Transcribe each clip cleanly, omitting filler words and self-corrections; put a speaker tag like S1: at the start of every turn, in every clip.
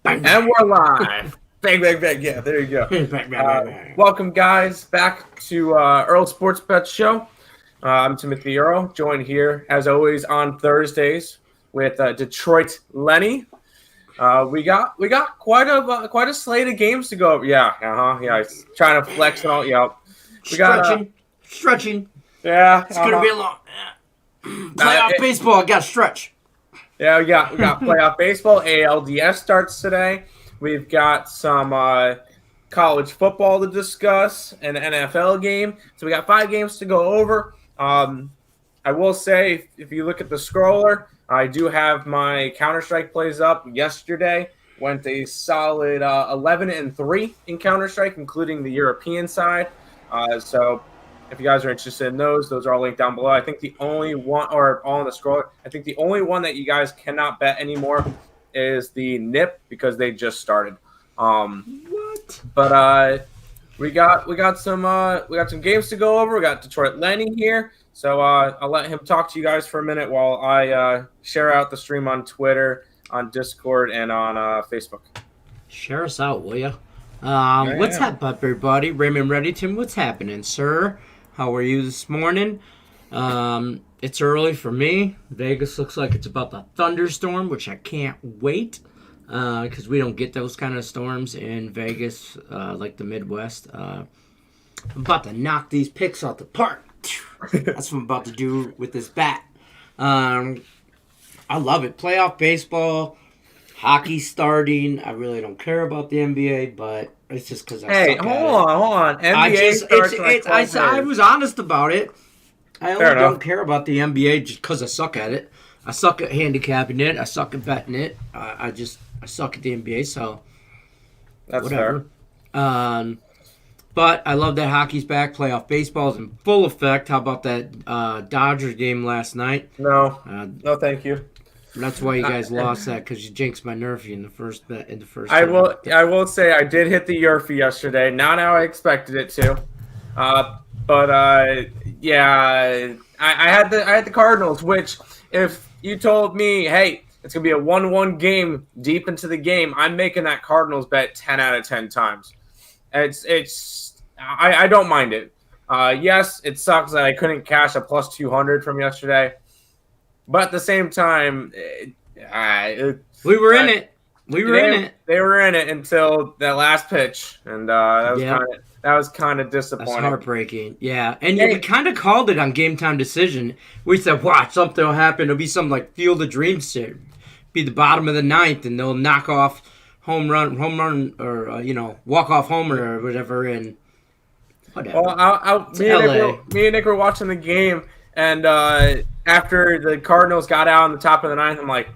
S1: Bang,
S2: And we're live. Bang, bang, bang. Yeah, there you go.
S1: bang, bang, bang.
S2: Welcome, guys, back to Earle Sports Bet Show. I'm Timothy Earle, joined here, as always, on Thursdays with Detroit Lenny. We got quite a slate of games to go over. Yeah, he's trying to flex and all. Yeah, we got
S1: Stretching.
S2: Yeah,
S1: It's gonna be a long playoff baseball. I got to stretch.
S2: Yeah, we got playoff baseball. ALDS starts today. We've got some college football to discuss, an NFL game. So we got 5 games to go over. I will say, if you look at the scroller, I do have my Counter-Strike plays up. Yesterday went a solid 11-3 in Counter-Strike, including the European side. So if you guys are interested in those are all linked down below. I think the only one, or all on the scroller, I think the only one that you guys cannot bet anymore is the NIP because they just started.
S1: What?
S2: But we got some games to go over. We got Detroit Lenny here, so I'll let him talk to you guys for a minute while I share out the stream on Twitter, on Discord, and on Facebook.
S1: Share us out, will ya? What's up, everybody? Raymond Reddington, what's happening, sir? How are you this morning? It's early for me. Vegas looks like it's about to thunderstorm, which I can't wait because we don't get those kind of storms in Vegas like the Midwest. I'm about to knock these picks out the park. That's what I'm about to do with this bat. I love it. Playoff baseball, hockey starting. I really don't care about the NBA, but it's just because
S2: hold on. NBA
S1: I was honest about it. I only don't care about the NBA just because I suck at it. I suck at handicapping it. I suck at betting it. I suck at the NBA, so
S2: that's
S1: whatever. Fair. But I love that hockey's back. Playoff baseball is in full effect. How about that Dodgers game last night?
S2: No, thank you.
S1: That's why you guys lost that, because you jinxed my Nerfy in the first bet.
S2: I will say I did hit the Yerfy yesterday. Not how I expected it to. But yeah, I had the Cardinals. Which, if you told me, hey, it's gonna be a 1-1 game deep into the game, I'm making that Cardinals bet 10 out of 10 times. I don't mind it. Yes, it sucks that I couldn't cash a plus 200 from yesterday. But at the same time,
S1: we were in it. We were in it.
S2: They were in it until that last pitch, and that was kind of disappointing.
S1: That's heartbreaking. Yeah, and we kind of called it on Game Time Decision. We said, "Watch, something will happen. It'll be something like Field of Dreams. Be the bottom of the ninth, and they'll knock off home run, or walk off homer or whatever." And whatever.
S2: Well, me and Nick were watching the game, and after the Cardinals got out on the top of the ninth, I'm like,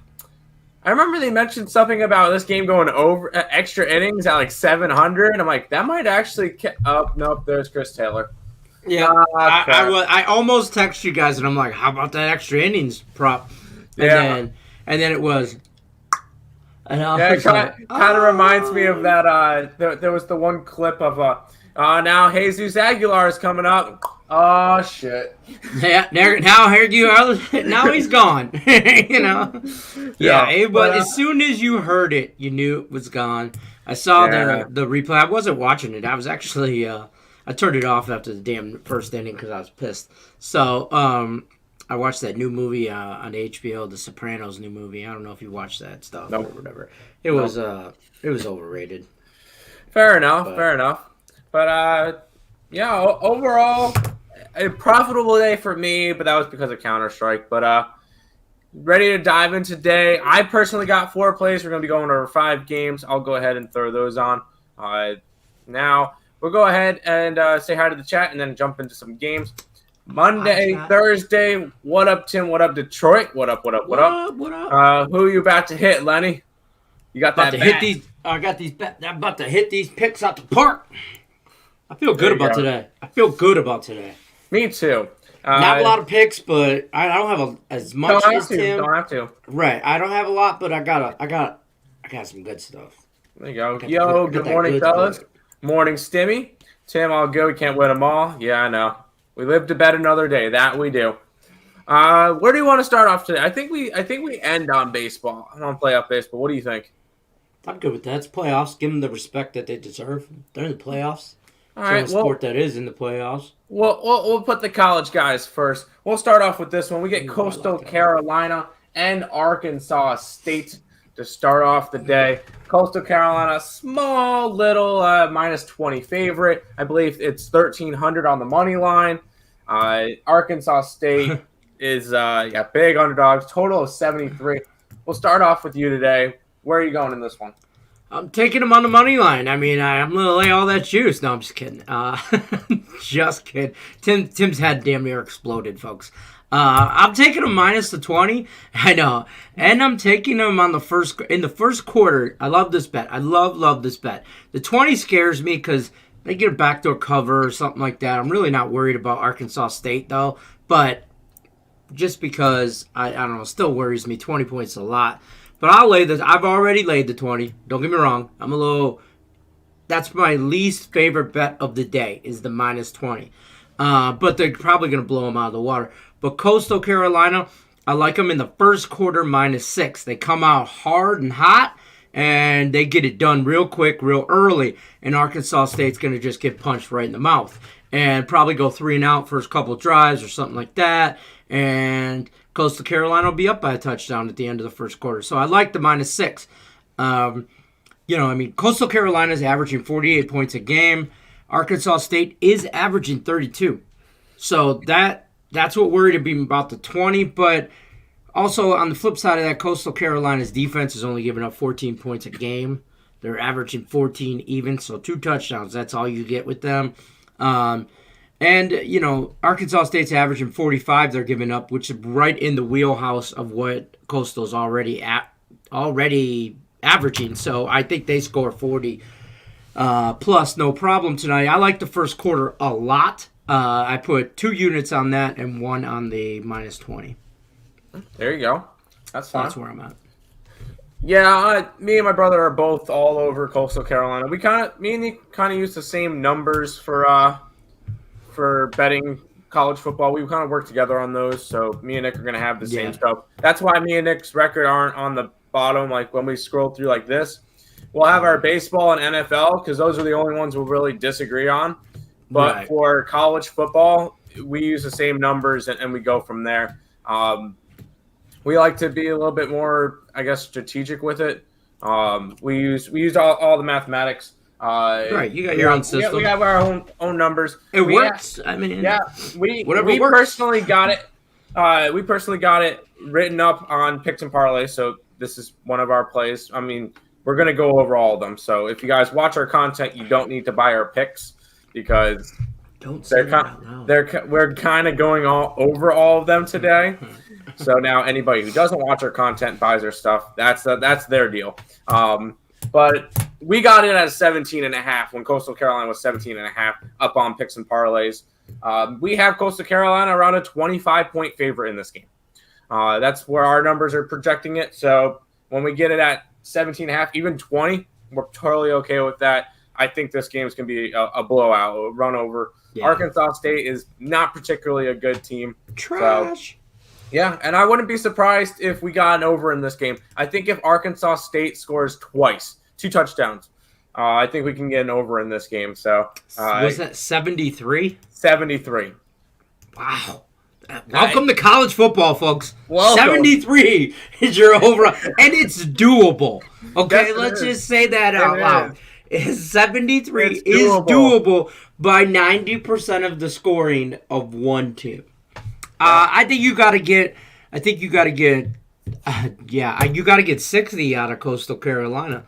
S2: I remember they mentioned something about this game going over extra innings at like 700. I'm like, that might actually. Nope, there's Chris Taylor.
S1: Yeah, I almost text you guys, and I'm like, how about that extra innings prop? And then it was. And
S2: it kind of reminds me of that. There was the one clip of now Jesus Aguilar is coming up. Oh shit!
S1: Yeah, now he's gone. But as soon as you heard it, you knew it was gone. I saw the replay. I wasn't watching it. I was actually I turned it off after the damn first inning because I was pissed. So I watched that new movie on HBO, The Sopranos new movie. I don't know if you watched that stuff or whatever. It was overrated.
S2: Fair enough. But overall, a profitable day for me, but that was because of Counter-Strike. But ready to dive in today. I personally got 4 plays. We're going to be going over 5 games. I'll go ahead and throw those on. Now, we'll go ahead and say hi to the chat and then jump into some games. Monday, Thursday. What up, Tim? What up, Detroit? What up?
S1: What up?
S2: Who are you about to hit, Lenny? You got that bat.
S1: I'm about to hit these picks out the park. I feel good about today.
S2: Me too.
S1: Not a lot of picks, but I don't have as much as Tim.
S2: Don't have to.
S1: Right. I don't have a lot, but I got some good stuff.
S2: There you go. Yo, good morning, fellas. Morning, Stimmy. Tim, all good. We can't win them all. Yeah, I know. We live to bet another day. That we do. Where do you want to start off today? I think we end on baseball. I want to play off baseball. What do you think?
S1: I'm good with that. It's playoffs. Give them the respect that they deserve. They're in the playoffs.
S2: All right,
S1: the sport that is in the playoffs.
S2: We'll put the college guys first. We'll start off with this one. We get Coastal Carolina and Arkansas State to start off the day. Coastal Carolina, small little minus 20 favorite. I believe it's 1,300 on the money line. Arkansas State is big underdogs. Total of 73. We'll start off with you today. Where are you going in this one?
S1: I'm taking them on the money line. I mean, I'm going to lay all that juice. No, I'm just kidding. Just kidding. Tim's head damn near exploded, folks. I'm taking them minus the 20. I know. And I'm taking them in the first quarter. I love this bet. I love this bet. The 20 scares me because they get a backdoor cover or something like that. I'm really not worried about Arkansas State, though. But just because, I don't know, still worries me. 20 points is a lot. But I'll lay this. I've already laid the 20. Don't get me wrong. That's my least favorite bet of the day is the minus 20. But they're probably going to blow them out of the water. But Coastal Carolina, I like them in the first quarter minus 6. They come out hard and hot, and they get it done real quick, real early. And Arkansas State's going to just get punched right in the mouth. And probably go 3 and out first couple drives or something like that. And Coastal Carolina will be up by a touchdown at the end of the first quarter. So I like the minus 6. Coastal Carolina is averaging 48 points a game. Arkansas State is averaging 32. So that's what worried me about the 20. But also on the flip side of that, Coastal Carolina's defense is only giving up 14 points a game. They're averaging 14 even, so 2 touchdowns. That's all you get with them. Arkansas State's averaging 45 they're giving up, which is right in the wheelhouse of what Coastal's already averaging. So I think they score 40 plus no problem tonight. I like the first quarter a lot. I put 2 units on that and 1 on the minus 20.
S2: There you go. That's fine.
S1: That's where I'm at.
S2: Yeah, me and my brother are both all over Coastal Carolina. Me and you kind of use the same numbers for betting college football. We kind of work together on those, so me and Nick are going to have the same stuff. That's why me and Nick's record aren't on the bottom, like when we scroll through like this. We'll have our baseball and NFL because those are the only ones we'll really disagree on. But for college football, we use the same numbers and we go from there. We like to be a little bit more, I guess, strategic with it. We use all the mathematics.
S1: Right, you got your own system.
S2: We have our own numbers.
S1: It works.
S2: We
S1: works.
S2: personally got it. We personally got it written up on Picks and Parleys. So this is one of our plays. I mean, we're gonna go over all of them. So if you guys watch our content, you don't need to buy our picks because we're kind of going over all of them today. So now anybody who doesn't watch our content buys our stuff. That's their deal. But we got it at 17.5 when Coastal Carolina was 17.5 up on Picks and Parleys. We have Coastal Carolina around a 25-point favorite in this game. That's where our numbers are projecting it. So when we get it at 17.5, even 20, we're totally okay with that. I think this game is going to be a blowout, a run over. Yeah. Arkansas State is not particularly a good team.
S1: Trash.
S2: So, yeah, and I wouldn't be surprised if we got an over in this game. I think if Arkansas State scores twice, 2 touchdowns, I think we can get an over in this game. So
S1: was that 73?
S2: 73.
S1: Wow. Welcome to college football, folks.
S2: Welcome.
S1: 73 is your over, and it's doable. Okay, yes, let's just say that out loud. 73 is doable by 90% of the scoring of one team. I think you got to get. You got to get 60 out of Coastal Carolina.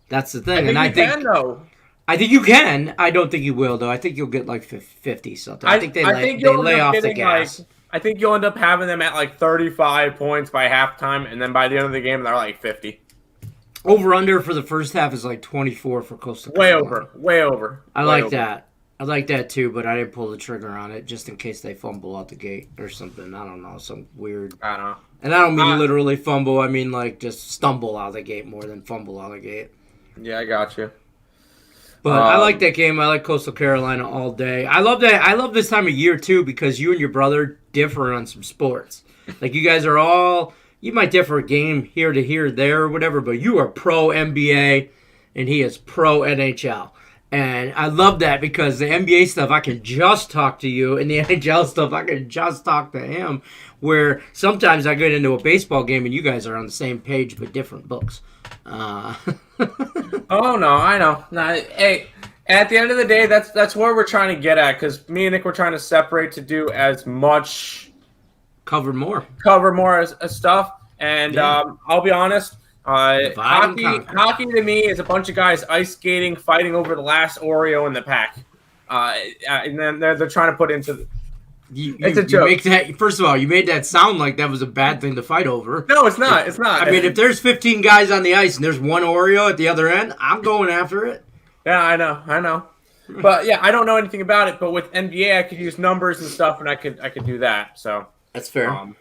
S1: That's the thing, I think you can. I don't think you will, though. I think you'll get like 50 something. I think they lay off the gas.
S2: I think you'll end up having them at like 35 points by halftime, and then by the end of the game, they're like 50.
S1: Over under for the first half is like 24 for Coastal Carolina.
S2: Way over.
S1: I like that. I like that too, but I didn't pull the trigger on it just in case they fumble out the gate or something. I don't know, some weird.
S2: I don't know.
S1: And I don't mean literally fumble. I mean like just stumble out of the gate more than fumble out of the gate.
S2: Yeah, I got you.
S1: But I like that game. I like Coastal Carolina all day. I love that. I love this time of year too because you and your brother differ on some sports. Like you guys are all you might differ a game here to here, there, or whatever, but you are pro NBA and he is pro NHL. And I love that because the NBA stuff, I can just talk to you, and the NHL stuff, I can just talk to him. Where sometimes I get into a baseball game and you guys are on the same page but different books.
S2: Oh no, I know. No, hey, at the end of the day, that's where we're trying to get at, because me and Nick were trying to separate to do as much
S1: cover more
S2: as stuff. And I'll be honest, hockey to me is a bunch of guys ice skating, fighting over the last Oreo in the pack, and then they're trying to put into. It's a joke.
S1: First of all, you made that sound like that was a bad thing to fight over.
S2: No, it's not. It's not.
S1: I mean, if there's 15 guys on the ice and there's one Oreo at the other end, I'm going after it.
S2: Yeah, I know. But yeah, I don't know anything about it. But with NBA, I could use numbers and stuff, and I could do that. So
S1: that's fair.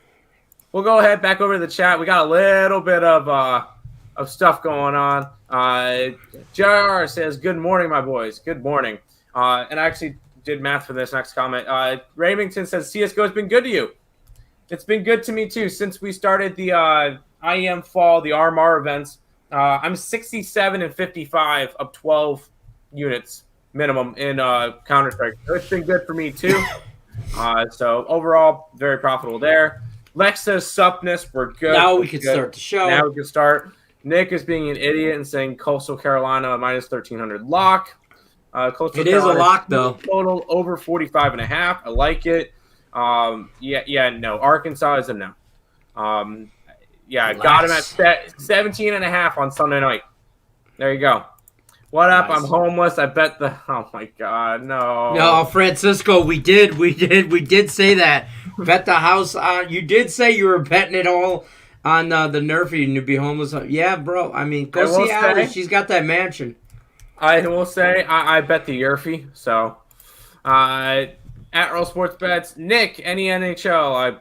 S2: We'll go ahead back over to the chat. We got a little bit of stuff going on. JR says, "Good morning, my boys. Good morning." And I actually did math for this next comment. Raymington says, "CSGO has been good to you." It's been good to me too since we started the IEM Fall, the RMR events. I'm 67 and 55, up 12 units minimum in Counter-Strike. So it's been good for me too. So overall, very profitable there. Lex says, "Supness, we're good."
S1: Now we can start the show.
S2: Now we can start. Nick is being an idiot and saying Coastal Carolina minus 1,300 lock.
S1: It is a lock, though.
S2: Total over 45.5. I like it. No. Arkansas is a no. Got him at 17.5 on Sunday night. There you go. What up? Nice. I'm homeless. I bet the. Oh my God, no.
S1: No, Francisco, we did say that. Bet the house. You did say you were betting it all on the Nerfy and you'd be homeless. Yeah, bro. I mean, go see Alice. She's got that mansion.
S2: I will say I bet the Yerfy. So, at Earle Sports Bets, Nick, any NHL?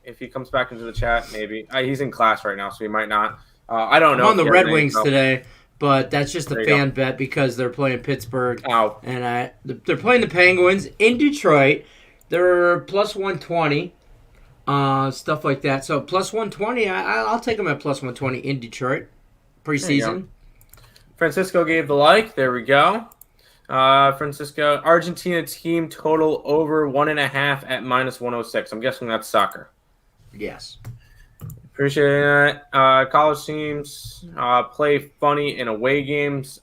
S2: If he comes back into the chat, maybe he's in class right now, so he might not. I don't know.
S1: I'm on the Red Wings today, but that's just a fan bet because they're playing Pittsburgh.
S2: Oh.
S1: And they're playing the Penguins in Detroit. They're plus 120, stuff like that. So plus 120, I'll take them at plus 120 in Detroit preseason.
S2: Francisco gave the like. There we go. Francisco, Argentina team total over 1.5 at minus 106. I'm guessing that's soccer.
S1: Yes.
S2: Appreciate it. College teams play funny in away games.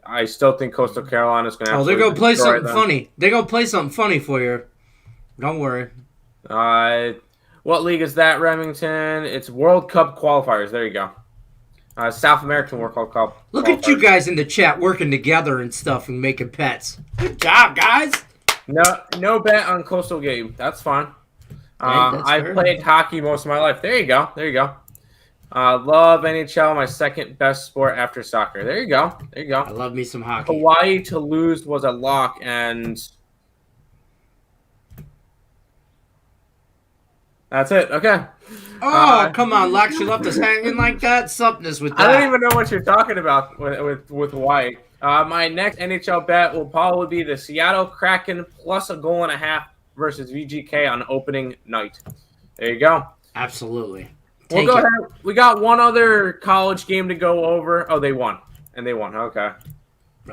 S2: I still think Coastal Carolina is going to have
S1: they're going to play something funny. They're going to play something funny for you. Don't worry.
S2: What league is that, Remington? It's World Cup qualifiers. There you go. South American World Cup.
S1: Look at you guys in the chat working together and stuff and making pets. Good job, guys.
S2: No bet on Coastal game. That's fine. I've played hockey most of my life. There you go. Love NHL, my second best sport after soccer. There you go.
S1: I love me some hockey.
S2: Hawaii to lose was a lock, and that's it. Okay.
S1: Oh, come on, Lex. You left us hanging like that? Supness with that.
S2: I don't even know what you're talking about with Hawaii. My next NHL bet will probably be the Seattle Kraken plus 1.5 versus VGK on opening night. There you go.
S1: Absolutely.
S2: We'll go ahead. We got one other college game to go over. Oh, they won. And they won. Okay. We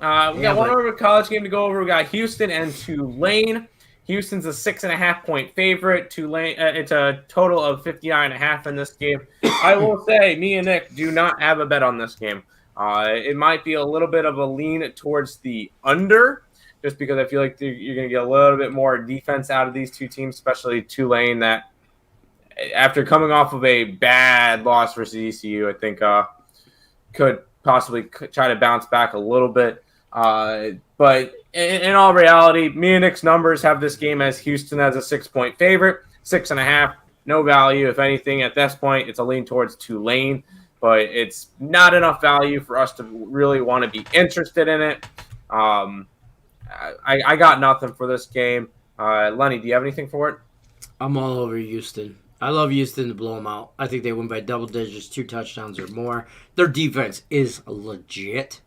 S2: got one other college game to go over. We got Houston and Tulane. Houston's a 6.5 point favorite. Tulane, it's a total of 59.5 in this game. I will say, me and Nick do not have a bet on this game. It might be a little bit of a lean towards the under, just because I feel like you're going to get a little bit more defense out of these two teams, especially Tulane, that after coming off of a bad loss versus ECU, I think could possibly try to bounce back a little bit. But in all reality, me and Nick's numbers have this game as Houston as a 6-point favorite, 6.5, no value. If anything, at this point, it's a lean towards Tulane, but it's not enough value for us to really want to be interested in it. I got nothing for this game. Lenny, do you have anything for it?
S1: I'm all over Houston. I love Houston to blow them out. I think they win by double digits, 2 touchdowns or more. Their defense is legit.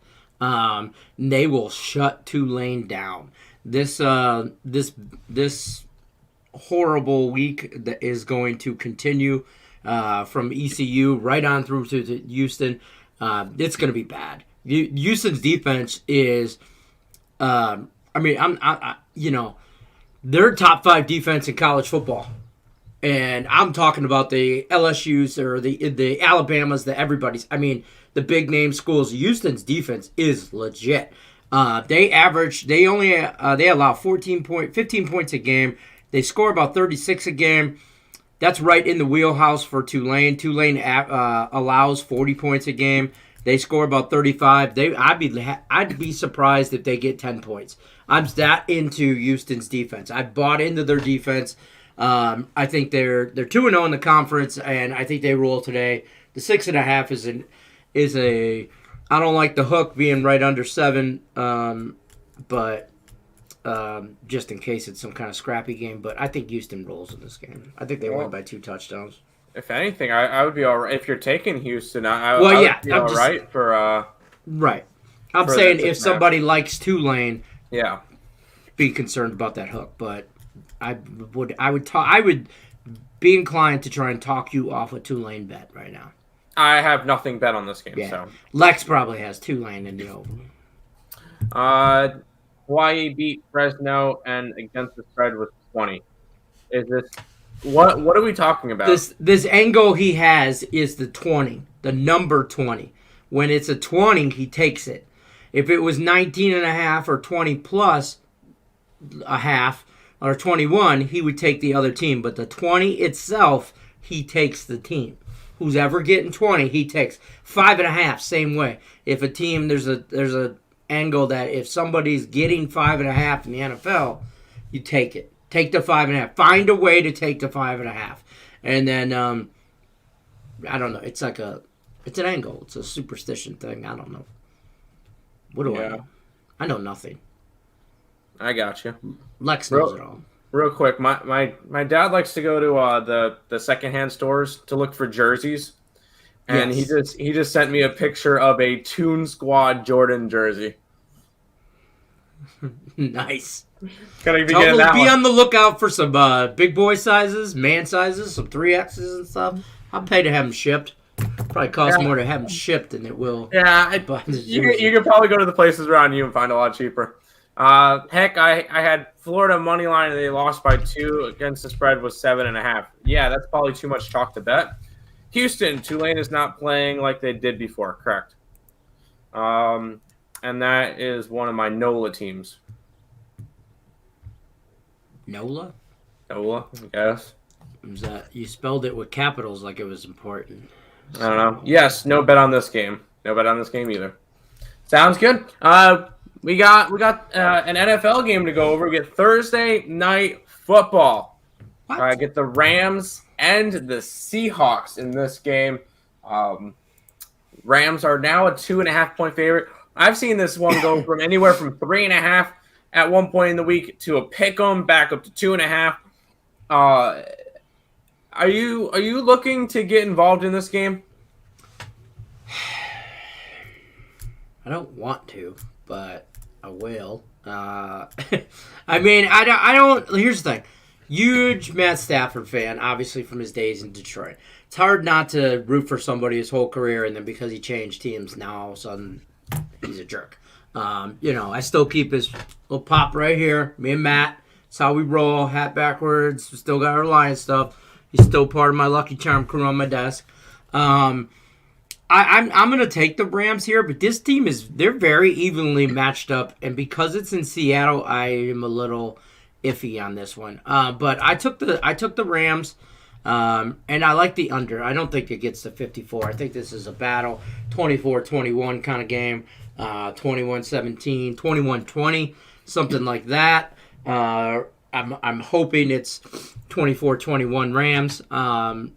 S1: They will shut Tulane down. This horrible week that is going to continue from ECU right on through to Houston. It's going to be bad. Houston's defense is, they're top 5 defense in college football. And I'm talking about the LSU's or the Alabamas, the everybody's. I mean, the big name schools. Houston's defense is legit. They allow 15 points a game. They score about 36 a game. That's right in the wheelhouse for Tulane. Tulane allows 40 points a game. They score about 35. I'd be surprised if they get 10 points. I'm that into Houston's defense. I bought into their defense. I think they're 2-0 in the conference, and I think they roll today. The 6.5 is a. I don't like the hook being right under 7, but just in case it's some kind of scrappy game. But I think Houston rolls in this game. I think they win by 2 touchdowns.
S2: If anything, I would be all right if you're taking Houston. I would be all right for.
S1: Right. I'm saying if somebody likes Tulane,
S2: yeah,
S1: be concerned about that hook, but. I would be inclined to try and talk you off a Tulane bet right now.
S2: I have nothing bet on this game, so
S1: Lex probably has Tulane in the over.
S2: Hawaii beat Fresno and against the spread was 20. Is this what are we talking about?
S1: This angle he has is the 20, the number 20. When it's a 20, he takes it. If it was 19.5 or 20 plus a half. Or 21, he would take the other team. But the 20 itself, he takes the team. Who's ever getting 20, he takes. 5.5, same way. If a team, there's a angle that if somebody's getting 5.5 in the NFL, you take it. Take the 5.5. Find a way to take the 5.5. And then, I don't know. It's an angle. It's a superstition thing. I don't know. What do I know? I know nothing.
S2: I got you.
S1: Lex knows it all.
S2: Real quick, my dad likes to go to the secondhand stores to look for jerseys, and he just sent me a picture of a Toon Squad Jordan jersey.
S1: Nice.
S2: Gotta be getting that
S1: be
S2: one.
S1: On the lookout for some big boy sizes, man sizes, some 3Xs and stuff. I'll pay to have them shipped. Probably cost more to have them shipped than it will.
S2: Yeah, you could probably go to the places around you and find a lot cheaper. Heck, I had Florida money line and they lost by 2 against the spread was 7.5. Yeah, that's probably too much chalk to bet. Houston, Tulane is not playing like they did before, correct? And that is one of my NOLA teams.
S1: NOLA?
S2: NOLA, I guess.
S1: Was that you spelled it with capitals like it was important?
S2: I don't know. Yes, no bet on this game. No bet on this game either. Sounds good. We got an NFL game to go over. We get Thursday night football. Get the Rams and the Seahawks in this game. Rams are now a 2.5 point favorite. I've seen this one go from anywhere from 3.5 at one point in the week to a pick 'em back up to 2.5. Are you looking to get involved in this game?
S1: I don't want to, but I will. I mean, I don't. Here's the thing. Huge Matt Stafford fan, obviously from his days in Detroit. It's hard not to root for somebody his whole career, and then because he changed teams, now all of a sudden he's a jerk. I still keep his little pop right here. Me and Matt. That's how we roll. Hat backwards. We still got our Lions stuff. He's still part of my Lucky Charm crew on my desk. I'm going to take the Rams here, but this team they're very evenly matched up, and because it's in Seattle, I am a little iffy on this one. But I took the Rams, and I like the under. I don't think it gets to 54. I think this is a battle, 24-21 kind of game, 21-17, 21-20, something like that. I'm hoping it's 24-21 Rams,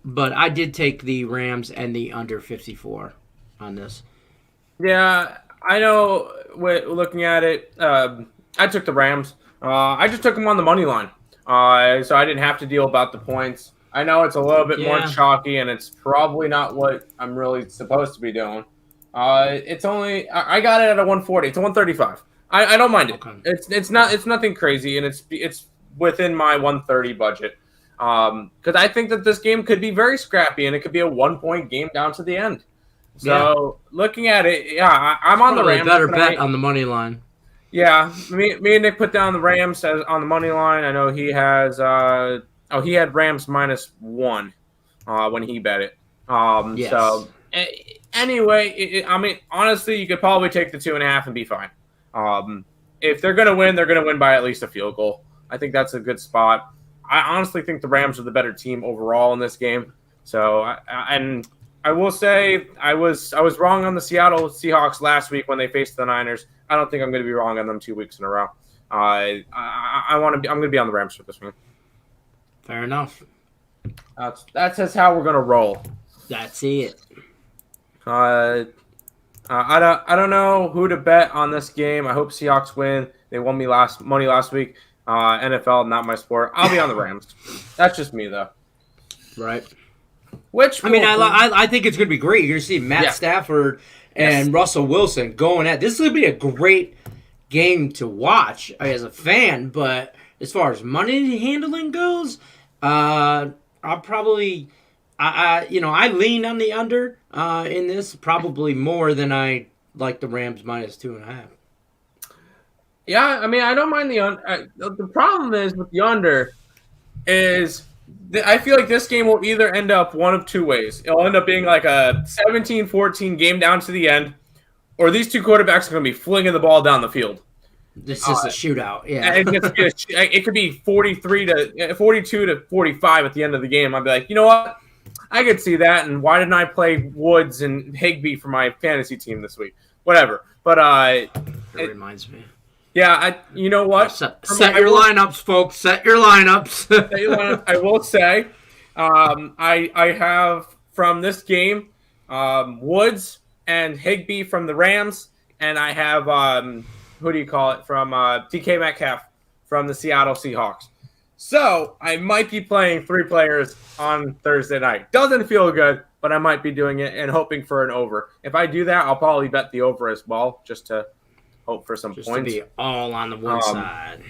S1: but I did take the Rams and the under 54 on this.
S2: Yeah, I know. Looking at it, I took the Rams. I just took them on the money line, so I didn't have to deal about the points. I know it's a little bit more chalky, and it's probably not what I'm really supposed to be doing. It's only I got it at a 140. It's a 135. I don't mind it. Okay. It's nothing crazy, and it's within my 130 budget. Because I think that this game could be very scrappy and it could be a 1-point game down to the end. So looking at it, I'm on the Rams.
S1: Better bet on the money line.
S2: Yeah, me and Nick put down the Rams on the money line. I know he has. He had Rams -1 when he bet it.
S1: Yes.
S2: So anyway, I mean, honestly, you could probably take the 2.5 and be fine. If they're going to win by at least a field goal. I think that's a good spot. I honestly think the Rams are the better team overall in this game. So, I will say I was wrong on the Seattle Seahawks last week when they faced the Niners. I don't think I'm going to be wrong on them 2 weeks in a row. I'm going to be on the Rams for this one.
S1: Fair enough.
S2: That's just how we're going to roll.
S1: That's it.
S2: I don't know who to bet on this game. I hope Seahawks win. They won me money last week. NFL, not my sport. I'll be on the Rams. That's just me, though.
S1: Right.
S2: I
S1: think it's going to be great. You're going to see Matt Stafford and Russell Wilson going at. This is going to be a great game to watch as a fan. But as far as money handling goes, I'll probably, I lean on the under in this probably more than I like the Rams -2.5.
S2: Yeah, I mean, I don't mind the under. The problem is with the under is I feel like this game will either end up one of two ways. It'll end up being like a 17-14 game down to the end, or these two quarterbacks are going to be flinging the ball down the field.
S1: This is a shootout, yeah.
S2: It could be 42 to 45 at the end of the game. I'd be like, you know what? I could see that, and why didn't I play Woods and Higbee for my fantasy team this week? Whatever. But
S1: that reminds me.
S2: Yeah, you know what?
S1: Set your lineups, folks. Set your lineups.
S2: I will say, I have from this game Woods and Higbee from the Rams, and I have from DK Metcalf from the Seattle Seahawks. So I might be playing 3 players on Thursday night. Doesn't feel good, but I might be doing it and hoping for an over. If I do that, I'll probably bet the over as well, just to hope for some points.
S1: To be all on the one side.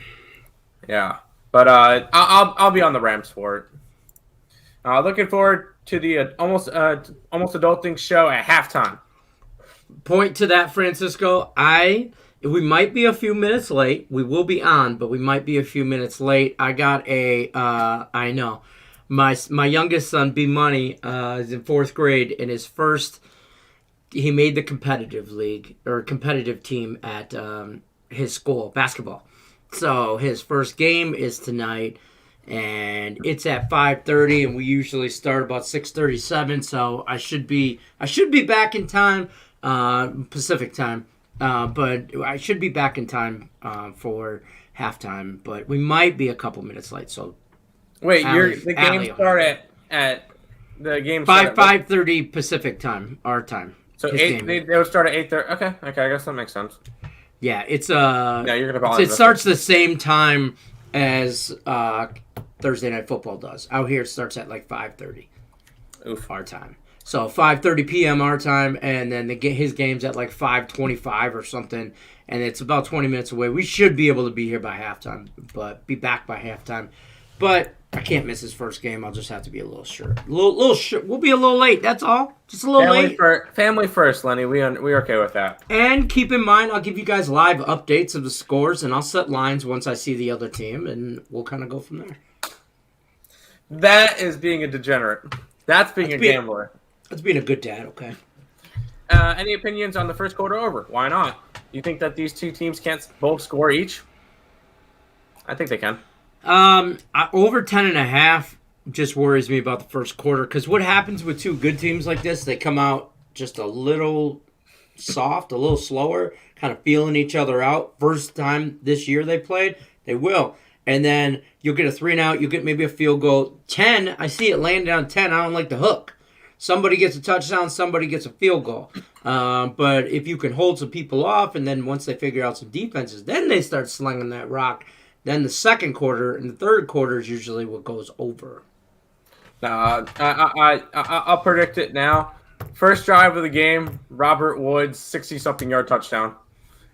S2: Yeah, but I'll be on the Rams for it. Looking forward to the almost adulting show at halftime.
S1: Point to that, Francisco. We might be a few minutes late. We will be on, but we might be a few minutes late. I got I know. My youngest son, B Money, is in 4th grade, and he made the competitive league or competitive team at his school, basketball. So his first game is tonight, and it's at 5:30, and we usually start about 6:37. So I should be back in time, Pacific time. But I should be back in time for halftime. But we might be a couple minutes late. So
S2: wait, the game start at the game
S1: 5:30 Pacific time, our time.
S2: So they would start at 8:30. Okay, I guess that makes sense.
S1: Yeah, it's
S2: yeah, you're gonna
S1: it starts the same time as Thursday Night Football does. Out here, it starts at like 5:30.
S2: Oof,
S1: our time. So 5:30 p.m. our time, and then his game's at like 5:25 or something, and it's about 20 minutes away. We should be able to be here by halftime, but be back by halftime. But I can't miss his first game. I'll just have to be a little short. We'll be a little late. That's all. Just a little late.
S2: Family first, Lenny. We're okay with that.
S1: And keep in mind, I'll give you guys live updates of the scores, and I'll set lines once I see the other team, and we'll kind of go from there.
S2: That is being a degenerate. That's being a gambler.
S1: That's being a good dad, okay.
S2: Any opinions on the first quarter over? Why not? You think that these two teams can't both score each? I think they can.
S1: Over 10.5 just worries me about the first quarter, because what happens with two good teams like this, they come out just a little soft, a little slower, kind of feeling each other out. First time this year they played, they will. And then you'll get a 3-and-out, you'll get maybe a field goal. 10, I see it landing on 10, I don't like the hook. Somebody gets a touchdown, somebody gets a field goal. But if you can hold some people off, and then once they figure out some defenses, then they start slinging that rock. Then the second quarter and the third quarter is usually what goes over.
S2: I'll predict it now. First drive of the game, Robert Woods, 60-something yard touchdown.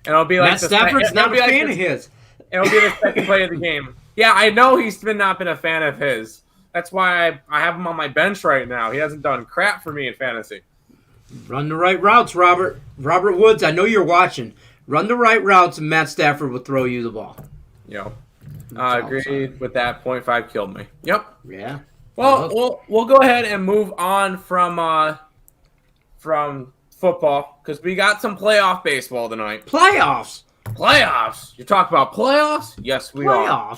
S2: And it'll be like
S1: Matt Stafford's not a fan of his.
S2: It'll be the second play of the game. Yeah, I know he's not been a fan of his. That's why I have him on my bench right now. He hasn't done crap for me in fantasy.
S1: Run the right routes, Robert. Robert Woods, I know you're watching. Run the right routes, and Matt Stafford will throw you the ball.
S2: Yep. Agreed with that. 0.5 killed me. Yep.
S1: Yeah.
S2: Well, we'll go ahead and move on from football because we got some playoff baseball tonight.
S1: Playoffs.
S2: You talk about playoffs? Yes, we are.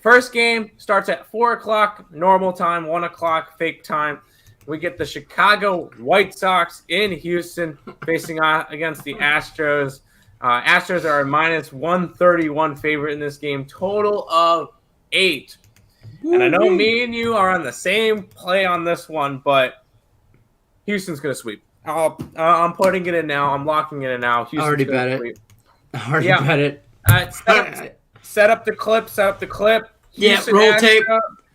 S2: First game starts at 4:00 normal time, 1:00 fake time. We get the Chicago White Sox in Houston facing against the Astros. Astros are a minus 131 favorite in this game, total of 8. And I know me and you are on the same play on this one, but Houston's going to sweep. I'm putting it in now. I'm locking it in now. Houston's
S1: already bet it. I already bet it.
S2: Set up the clip.
S1: Houston tape.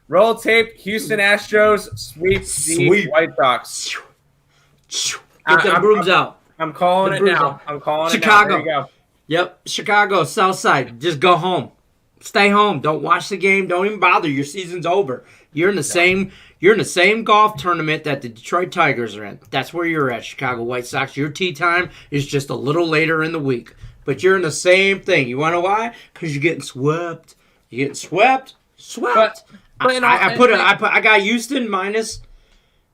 S2: Roll tape. Houston Astros sweep the White Sox.
S1: Get the brooms out.
S2: I'm calling it now.
S1: Chicago.
S2: There you go.
S1: Yep, Chicago, South Side. Just go home. Stay home. Don't watch the game. Don't even bother. Your season's over. You're in the same golf tournament that the Detroit Tigers are in. That's where you're at, Chicago White Sox. Your tee time is just a little later in the week. But you're in the same thing. You want to know why? Because you're getting swept. You're getting swept. I got Houston minus.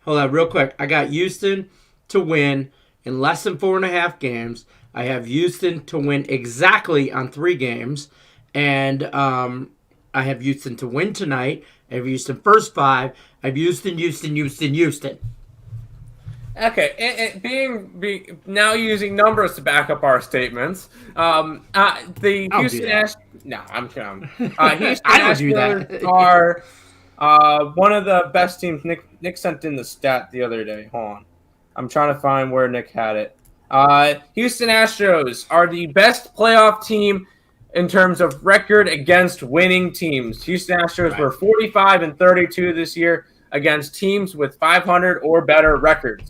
S1: Hold on, real quick. I got Houston to win in less than 4.5 games. I have Houston to win exactly on 3 games. And I have Houston to win tonight. I have Houston first 5. I have Houston.
S2: Okay, and now using numbers to back up our statements. The Houston Astros. No, I'm kidding. Houston Astros are one of the best teams. Nick sent in the stat the other day. Hold on, I'm trying to find where Nick had it. Houston Astros are the best playoff team in terms of record against winning teams. Houston Astros were 45-32 this year against teams with 500 or better records.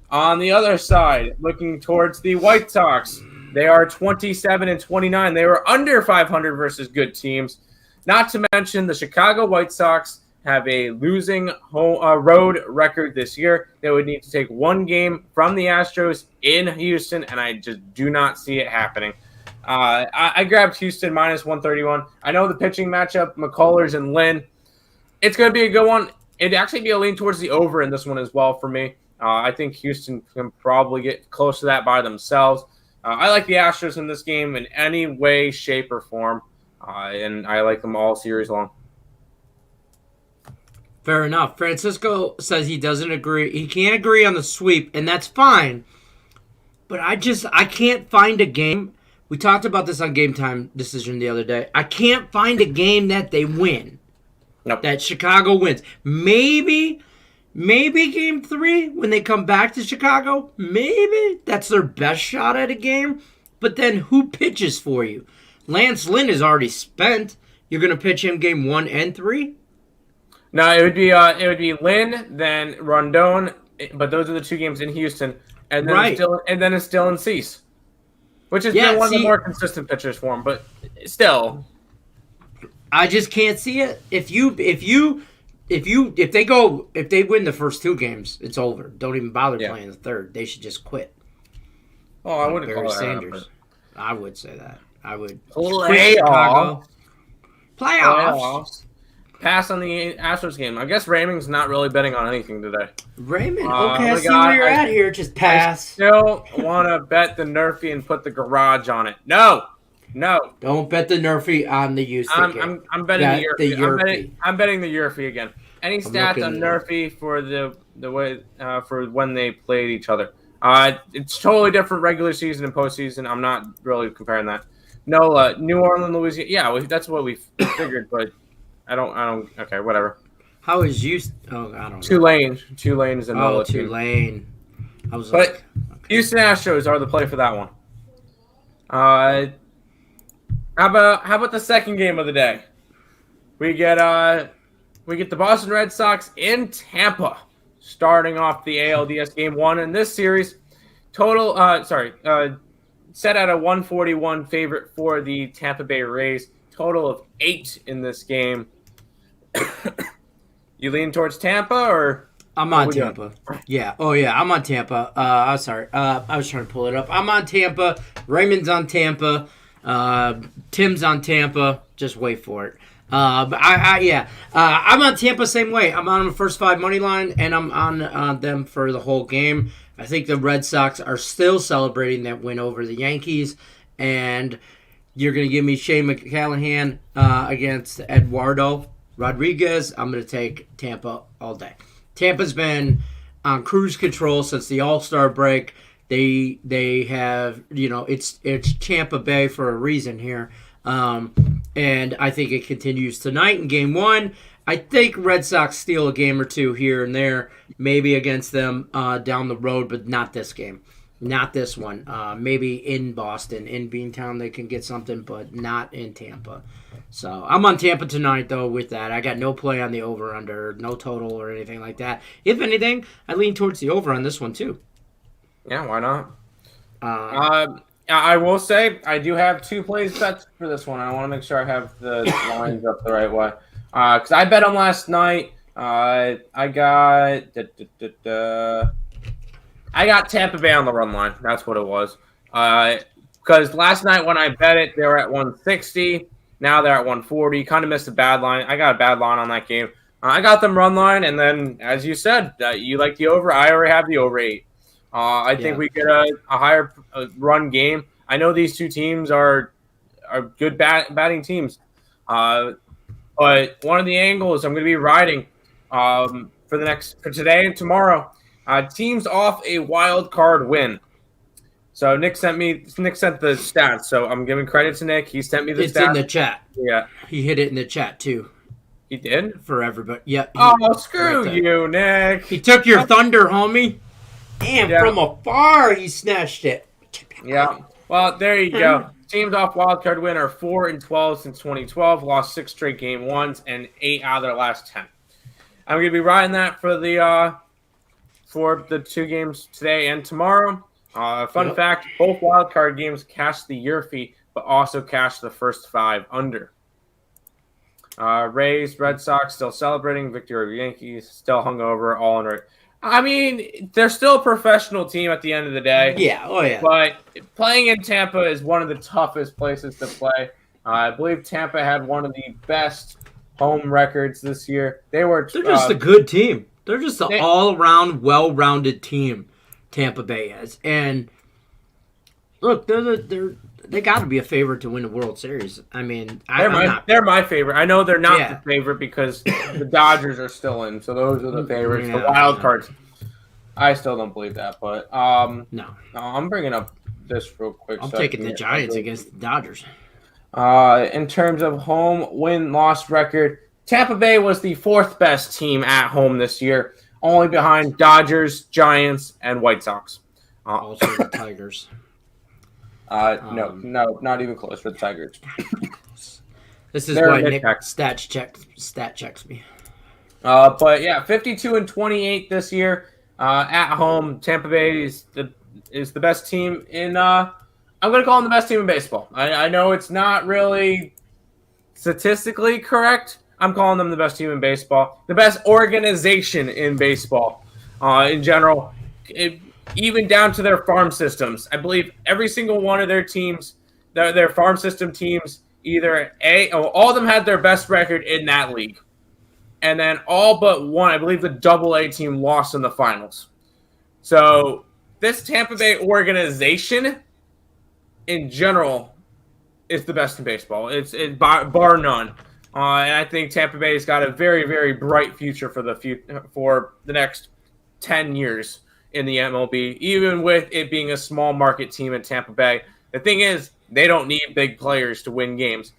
S2: On the other side, looking towards the White Sox, they are 27-29. They were under 500 versus good teams. Not to mention the Chicago White Sox have a losing road record this year. They would need to take 1 game from the Astros in Houston, and I just do not see it happening. I grabbed Houston minus 131. I know the pitching matchup, McCullers and Lynn. It's going to be a good one. It'd actually be a lean towards the over in this one as well for me. I think Houston can probably get close to that by themselves. I like the Astros in this game in any way, shape, or form, and I like them all series long.
S1: Fair enough. Francisco says he doesn't agree. He can't agree on the sweep, and that's fine. But I can't find a game. We talked about this on Game Time Decision the other day. I can't find a game that they win.
S2: Nope.
S1: That Chicago wins. Maybe Game 3 when they come back to Chicago. Maybe that's their best shot at a game. But then who pitches for you? Lance Lynn is already spent. You're going to pitch him Game 1 and 3?
S2: No, it would be Lynn, then Rondon, but those are the 2 games in Houston, and then it's Dylan Cease, which has been one of the more consistent pitchers for him. But still,
S1: I just can't see it. If they win the first 2 games, it's over. Don't even bother playing the third. They should just quit.
S2: Oh, I wouldn't call
S1: Sanders. I would say that. I would
S2: quit
S1: Chicago.
S2: Playoffs. Pass on the Astros game. I guess Raymond's not really betting on anything today.
S1: Raymond, okay, I see where you're at here. Just pass.
S2: I still want to bet the Nerfy and put the garage on it. No.
S1: Don't bet the Nerfy on the Houston.
S2: I'm betting the Nerfy. I'm betting the Nerfy again. Any stats on Nerfy for the way for when they played each other? It's totally different regular season and postseason. I'm not really comparing that. No, New Orleans, Louisiana. Yeah, that's what we figured, but. I don't. Okay, whatever.
S1: How is Houston? Oh, I don't know.
S2: Tulane is another team.
S1: Tulane.
S2: Houston Astros are the play for that one. How about the second game of the day? We get the Boston Red Sox in Tampa, starting off the ALDS game 1 in this series. Set at a 141 favorite for the Tampa Bay Rays. Total of 8 in this game. You lean towards Tampa or?
S1: I'm on Tampa. Yeah. Oh, yeah. I'm on Tampa. I'm sorry. I was trying to pull it up. I'm on Tampa. Raymond's on Tampa. Tim's on Tampa. Just wait for it. But I'm on Tampa same way. I'm on the first 5 money line, and I'm on them for the whole game. I think the Red Sox are still celebrating that win over the Yankees, and you're going to give me Shane McCallahan against Eduardo Rodriguez. I'm going to take Tampa all day. Tampa's been on cruise control since the All-Star break. They have, it's Tampa Bay for a reason here. And I think it continues tonight in Game 1. I think Red Sox steal a game or two here and there, maybe against them down the road, but not this game. Not this one. Maybe in Boston, in Beantown, they can get something, but not in Tampa. So I'm on Tampa tonight, though, with that. I got no play on the over-under, no total or anything like that. If anything, I lean towards the over on this one, too.
S2: Yeah, why not? I will say I do have 2 plays bets for this one. I want to make sure I have the lines up the right way. Because I bet them last night. I got Tampa Bay on the run line. That's what it was. Because last night when I bet it, they were at 160. Now they're at 140. Kind of missed a bad line. I got a bad line on that game. I got them run line, and then, as you said, you like the over. I already have the over 8. I think we get a higher run game. I know these 2 teams are good batting teams. But one of the angles I'm going to be riding for today and tomorrow, teams off a wild card win. So Nick sent the stats. So I'm giving credit to Nick. He sent me the stats.
S1: It's in the chat.
S2: Yeah.
S1: He hit it in the chat, too.
S2: He did?
S1: For everybody. Yeah.
S2: Screw you, Nick.
S1: He took your thunder, homie. Damn, from afar he snatched it.
S2: Yeah. Well, there you go. Teams off wildcard win are 4-12 since 2012. Lost 6 straight game 1s and 8 out of their last 10. I'm going to be riding that for the 2 games today and tomorrow. Fun fact: both wildcard games cash the year fee, but also cash the first 5 under. Rays, Red Sox still celebrating victory over Yankees. Still hungover, all in right. I mean, they're still a professional team at the end of the day.
S1: Yeah, oh yeah.
S2: But playing in Tampa is one of the toughest places to play. I believe Tampa had one of the best home records this year. They're
S1: just a good team. They're just an all-around, well-rounded team, Tampa Bay is. And look, they got to be a favorite to win the World Series. I mean,
S2: they're my favorite. I know they're not the favorite because the Dodgers are still in, so those are the favorites. The wild cards. I still don't believe that, but
S1: no.
S2: I'm bringing up this real quick.
S1: I'm taking the Giants against the Dodgers.
S2: In terms of home win-loss record, Tampa Bay was the 4th best team at home this year, only behind Dodgers, Giants, and White Sox.
S1: Also the Tigers.
S2: No, not even close for the Tigers.
S1: This is why Nick stat checks me.
S2: But yeah, 52-28 this year at home. Tampa Bay is the best team in. I'm going to call them the best team in baseball. I know it's not really statistically correct. I'm calling them the best team in baseball, the best organization in baseball in general. Even down to their farm systems. I believe every single one of their teams, their farm system teams, all of them had their best record in that league. And then all but one, I believe the Double-A team lost in the finals. So this Tampa Bay organization in general is the best in baseball. It's bar none. And I think Tampa Bay's got a very, very bright future for the next 10 years in the MLB, even with it being a small market team in Tampa Bay. The thing is, they don't need big players to win games.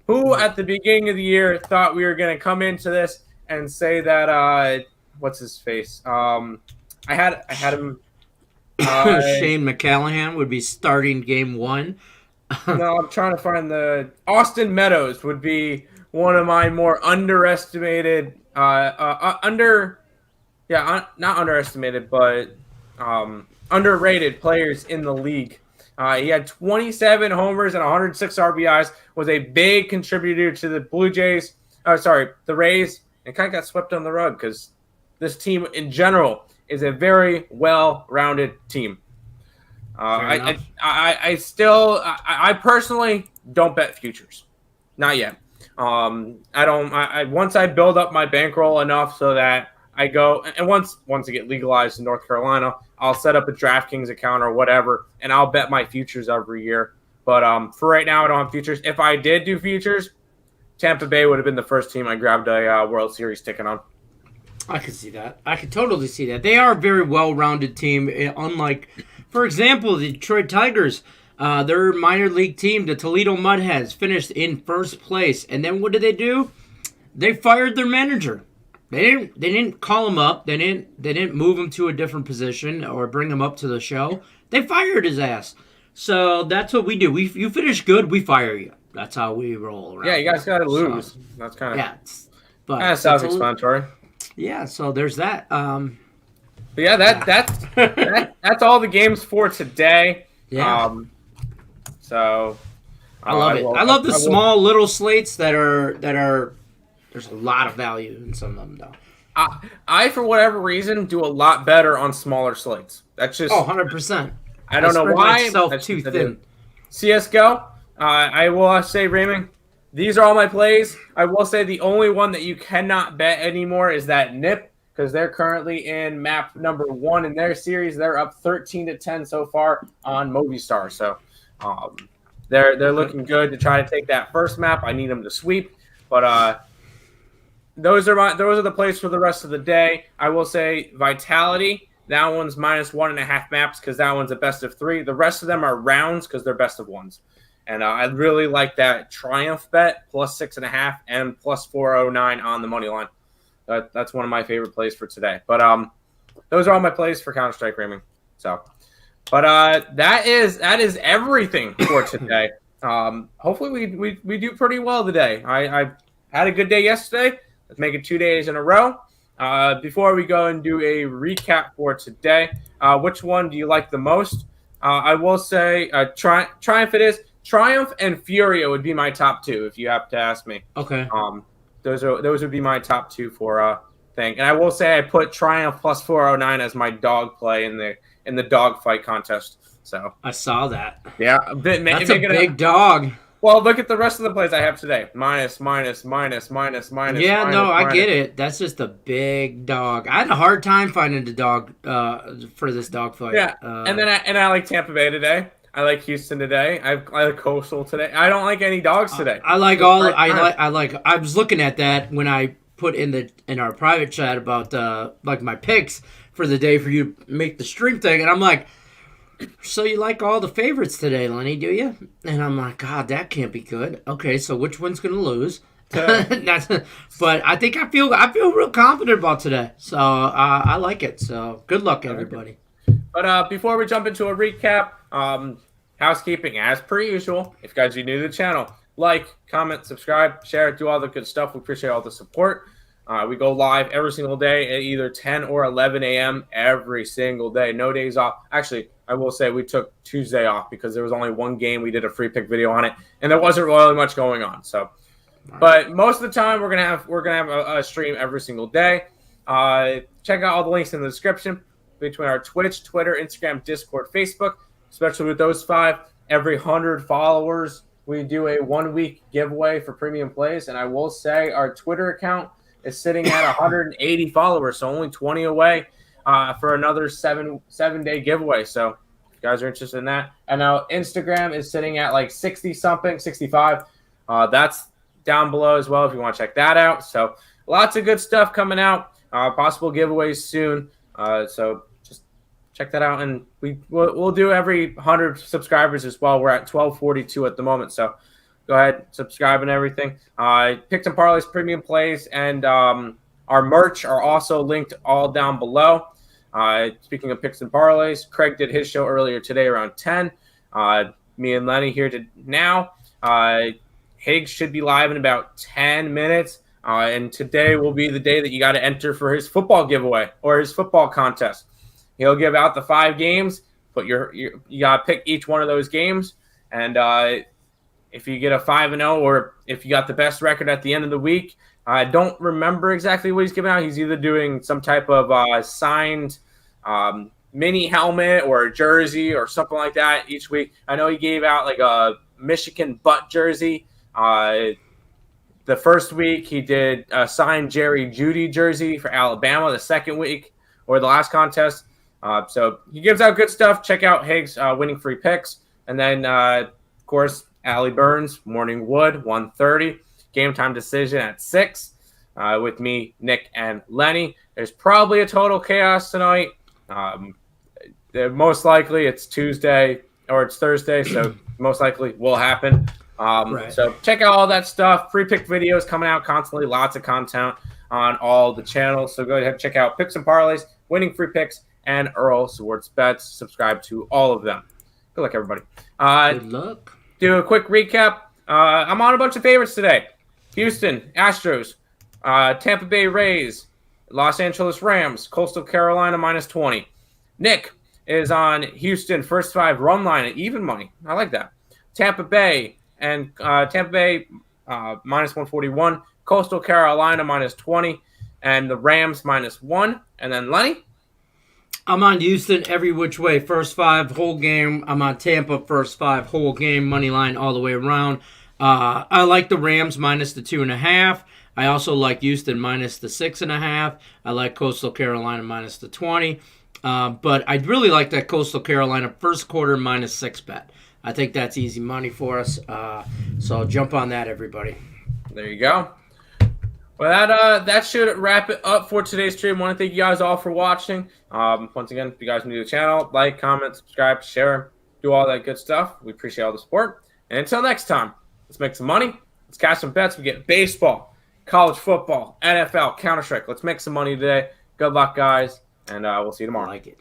S2: Who at the beginning of the year thought we were going to come into this and say that what's his face? I had him.
S1: Shane McCallahan would be starting game 1.
S2: No, I'm trying to find Austin Meadows would be one of my more underestimated not underestimated, but underrated players in the league. He had 27 homers and 106 RBIs, was a big contributor to the the Rays and kind of got swept on the rug because this team in general is a very well-rounded team. I personally don't bet futures, not yet. Once I build up my bankroll enough so that I go, and once it get legalized in North Carolina, I'll set up a DraftKings account or whatever, and I'll bet my futures every year. But for right now, I don't have futures. If I did do futures, Tampa Bay would have been the first team I grabbed a World Series ticket on.
S1: I could see that. I could totally see that. They are a very well-rounded team, unlike, for example, the Detroit Tigers. Their minor league team, the Toledo Mudheads, finished in first place. And then what did they do? They fired their manager. They didn't call him up. They didn't move him to a different position or bring him up to the show. They fired his ass. So that's what we do. You finish good, we fire you. That's how we roll around.
S2: Yeah, you guys got to lose. So, that's kind of self-explanatory.
S1: Yeah, so there's that.
S2: But yeah, that's all the games for today.
S1: Yeah.
S2: So
S1: I love it. I love the small little slates that are. There's a lot of value in some of them, though.
S2: I for whatever reason do a lot better on smaller slates. That's just
S1: 100%.
S2: I don't know why.
S1: Myself too thin.
S2: CS:GO. I will say, Raymond, these are all my plays. I will say the only one that you cannot bet anymore is that NIP, because they're currently in map number 1 in their series. They're up 13-10 so far on Movistar. So they're looking good to try to take that first map. I need them to sweep, but those are the plays for the rest of the day. I will say Vitality. That one's -1.5 maps because that one's a best of 3. The rest of them are rounds because they're best of 1s. And I really like that Triumph bet, +6.5 and +409 on the money line. That's one of my favorite plays for today. But those are all my plays for Counter-Strike, Raymond. So, but that is everything for today. Hopefully we do pretty well today. I had a good day yesterday. Let's make it 2 days in a row. Before we go and do a recap for today, which one do you like the most? I will say Triumph it is. Triumph and Furia would be my top 2 if you have to ask me.
S1: Okay.
S2: Those would be my top 2 for thing. And I will say I put Triumph +409 as my dog play in the dog fight contest. So
S1: I saw that.
S2: Yeah,
S1: that's a big dog.
S2: Well, look at the rest of the plays I have today. Minus.
S1: Yeah, I get it. That's just a big dog. I had a hard time finding the dog for this dog fight.
S2: Yeah, and I like Tampa Bay today. I like Houston today. I like Coastal today. I don't like any dogs today.
S1: I was looking at that when I put in our private chat about like my picks for the day for you to make the stream thing, and I'm like, so you like all the favorites today, Lenny, do you? And I'm like, God, that can't be good. Okay, so which one's gonna lose? But I think I feel real confident about today. So I like it. So good luck, everybody.
S2: But before we jump into a recap, housekeeping as per usual. If you guys are new to the channel, like, comment, subscribe, share, do all the good stuff. We appreciate all the support. We go live every single day at either 10 or 11 a.m. every single day. No days off. Actually, I will say we took Tuesday off because there was only one game. We did a free pick video on it, and there wasn't really much going on. So, but most of the time we're gonna have a stream every single day. Check out all the links in the description between our Twitch, Twitter, Instagram, Discord, Facebook. Especially with those 5, every 100 followers, we do a 1-week giveaway for premium plays. And I will say our Twitter account is sitting at 180 followers, so only 20 away for another 7-day giveaway. So if you guys are interested in that. And now Instagram is sitting at like 60-something, 65. That's down below as well if you want to check that out. So lots of good stuff coming out. Possible giveaways soon. So just check that out. And we'll do every 100 subscribers as well. We're at 1242 at the moment. So go ahead, subscribe and everything. Picks and Parleys premium plays and our merch are also linked all down below. Speaking of Picks and Parleys, Craig did his show earlier today around 10. Me and Lenny here now. Higgs should be live in about 10 minutes. And today will be the day that you got to enter for his football giveaway or his football contest. He'll give out the 5 games, but you got to pick each one of those games. And if you get a 5-0 or if you got the best record at the end of the week, I don't remember exactly what he's giving out. He's either doing some type of signed mini helmet or a jersey or something like that each week. I know he gave out like a Michigan butt jersey. The first week he did a signed Jerry Jeudy jersey for Alabama. The second week, or the last contest. So he gives out good stuff. Check out Higgs winning free picks. And then, of course, Allie Burns, Morning Wood, 1:30. Game time decision at 6 with me, Nick, and Lenny. There's probably a total chaos tonight. Most likely it's Tuesday or it's Thursday, so most likely will happen. Right. So check out all that stuff. Free pick videos coming out constantly. Lots of content on all the channels. So go ahead and check out Picks and Parleys, Winning Free Picks, and Earle Sports Bets. Subscribe to all of them. Good luck, everybody.
S1: Good luck.
S2: Do a quick recap. I'm on a bunch of favorites today. Houston Astros, Tampa Bay Rays, Los Angeles Rams, Coastal Carolina -20. Nick is on Houston first 5 run line at even money. I like that. Tampa Bay and -141, Coastal Carolina -20, and the Rams -1. And then Lenny?
S1: I'm on Houston every which way. First 5 whole game. I'm on Tampa first 5 whole game. Money line all the way around. I like the Rams -2.5. I also like Houston -6.5. I like Coastal Carolina -20. But I'd really like that Coastal Carolina first quarter -6 bet. I think that's easy money for us. So jump on that, everybody.
S2: There you go. Well, that should wrap it up for today's stream. I want to thank you guys all for watching. Once again, if you guys are new to the channel, like, comment, subscribe, share, do all that good stuff. We appreciate all the support. And until next time, let's make some money. Let's cash some bets. We get baseball, college football, NFL, Counter-Strike. Let's make some money today. Good luck, guys. And we'll see you tomorrow.
S1: I like it.